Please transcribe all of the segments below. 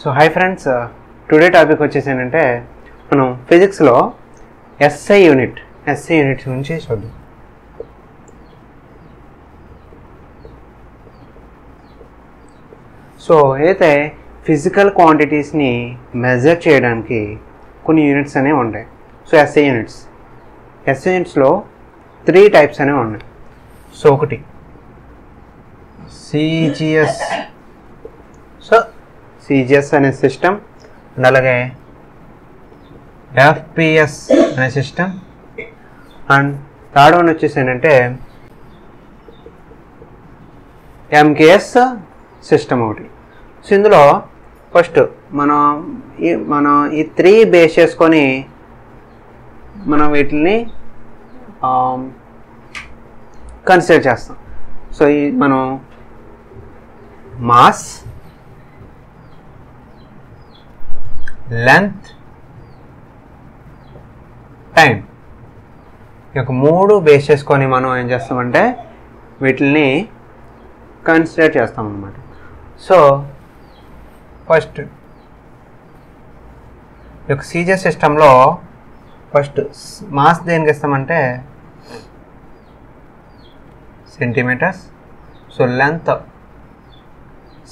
So hi friends, today topic వచ్చేసి ఏంటంటే మనం ఫిజిక్స్లో ఎస్ఐ యూనిట్స్ గురించి చూద్దాం. సో అయితే ఫిజికల్ క్వాంటిటీస్ని మెజర్ చేయడానికి కొన్ని యూనిట్స్ అనేవి ఉంటాయి. సో ఎస్ఐ యూనిట్స్లో 3 టైప్స్ అనేవి ఉన్నాయి. సో ఒకటి సిజిఎస్ అనే సిస్టమ్, అండ్ అలాగే ఎఫ్పిఎస్ అనే సిస్టమ్, అండ్ థర్డ్ వన్ వచ్చేసి ఏంటంటే ఎంకేఎస్ సిస్టమ్ ఒకటి. సో ఇందులో ఫస్ట్ మనం ఈ 3 బేస్ చేసుకొని మనం వీటిని కన్సిడర్ చేస్తాం. సో ఈ మనం మాస్, లెంత్, టైం ఈ యొక్క 3 బేస్ చేసుకొని మనం ఏం చేస్తామంటే వీటిని కన్సిడర్ చేస్తాం అన్నమాట. సో ఫస్ట్ ఈ యొక్క సిజిఎస్ సిస్టంలో ఫస్ట్ మాస్ దేనికి ఇస్తామంటే సెంటీమీటర్స్. సో లెంత్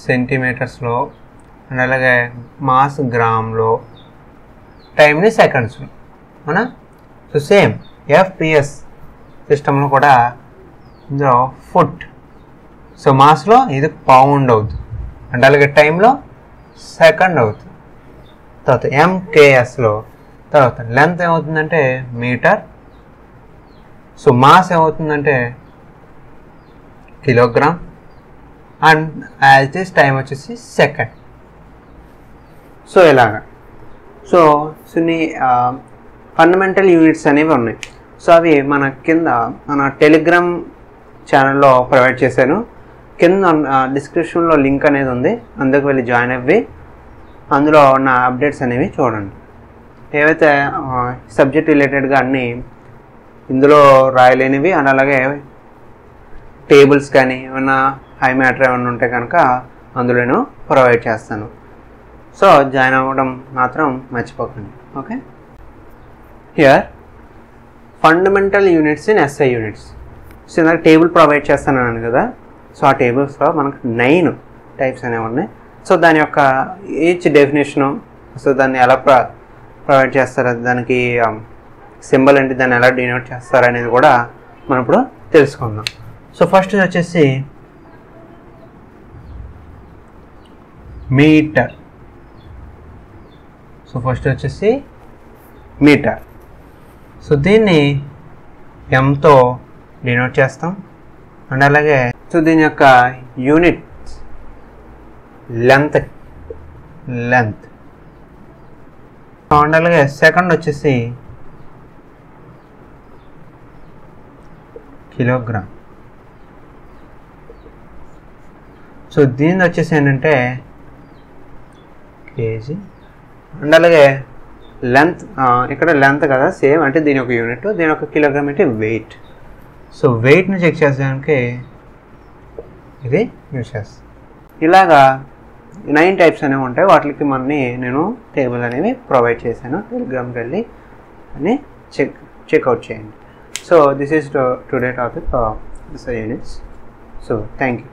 సెంటీమీటర్స్లో, అండ్ అలాగే మాస్ గ్రామ్లో, టైంని సెకండ్స్లో, అవునా? సో సేమ్ ఎఫ్పిఎస్ సిస్టంలో కూడా ఇందులో ఫుట్. సో మాస్లో ఇది పౌండ్ అవుతుంది, అండ్ అలాగే టైంలో సెకండ్ అవుతుంది. తర్వాత ఎంకేఎస్లో తర్వాత లెంత్ ఏమవుతుందంటే మీటర్. సో మాస్ ఏమవుతుందంటే kilogram, and as this time వచ్చేసి సెకండ్. సో ఇలాగా సో ఫండమెంటల్ యూనిట్స్ అనేవి ఉన్నాయి. సో అవి మన టెలిగ్రామ్ ఛానల్లో ప్రొవైడ్ చేశాను. కింద డిస్క్రిప్షన్లో లింక్ అనేది ఉంది, అందుకు వెళ్ళి జాయిన్ అవ్వి అందులో ఉన్న అప్డేట్స్ అనేవి చూడండి. ఏవైతే సబ్జెక్ట్ రిలేటెడ్గా అన్నీ ఇందులో రాయలేనివి, అండ్ అలాగే టేబుల్స్ కానీ ఏమైనా హై మ్యాటర్ ఏమైనా ఉంటే కనుక అందులో నేను ప్రొవైడ్ చేస్తాను. సో జాయిన్ అవ్వడం మాత్రం మర్చిపోకండి. Okay, here fundamental units in SI units. So ఇందాక టేబుల్ ప్రొవైడ్ చేస్తాను కదా. సో ఆ టేబుల్స్లో మనకు 9 టైప్స్ అనేవి ఉన్నాయి. సో దాని యొక్క ఈచ్ డెఫినేషను, సో దాన్ని ఎలా ప్రొవైడ్ చేస్తారు, దానికి సింబల్ ఏంటి, దాన్ని ఎలా డినోట్ చేస్తారు అనేది కూడా మనం ఇప్పుడు తెలుసుకుందాం. సో ఫస్ట్ వచ్చేసి మీటర్. సో ఫస్ట్ వచ్చేసి మీటర్. సో దీన్ని ఎంతో డినోట్ చేస్తాం, అండ్ అలాగే సో దీని యొక్క యూనిట్ లెంత్, అండ్ అలాగే సెకండ్ వచ్చేసి కిలోగ్రామ్. సో దీని వచ్చేసి ఏంటంటే కేజీ, అండ్ అలాగే లెంత్, ఇక్కడ లెంత్ కదా సేమ్, అంటే దీని ఒక యూనిట్, దీని ఒక కిలోగ్రామ్ అంటే వెయిట్. సో వెయిట్ని చెక్ చేసేదానికి ఇది యూజ్ చేస్తాను. ఇలాగా 9 టైప్స్ అనేవి ఉంటాయి. వాటికి నేను టేబుల్ అనేవి ప్రొవైడ్ చేశాను. టెలిగ్రామ్కి వెళ్ళి అని చెక్అవుట్ చేయండి. So this is today topic SI units. So thank you.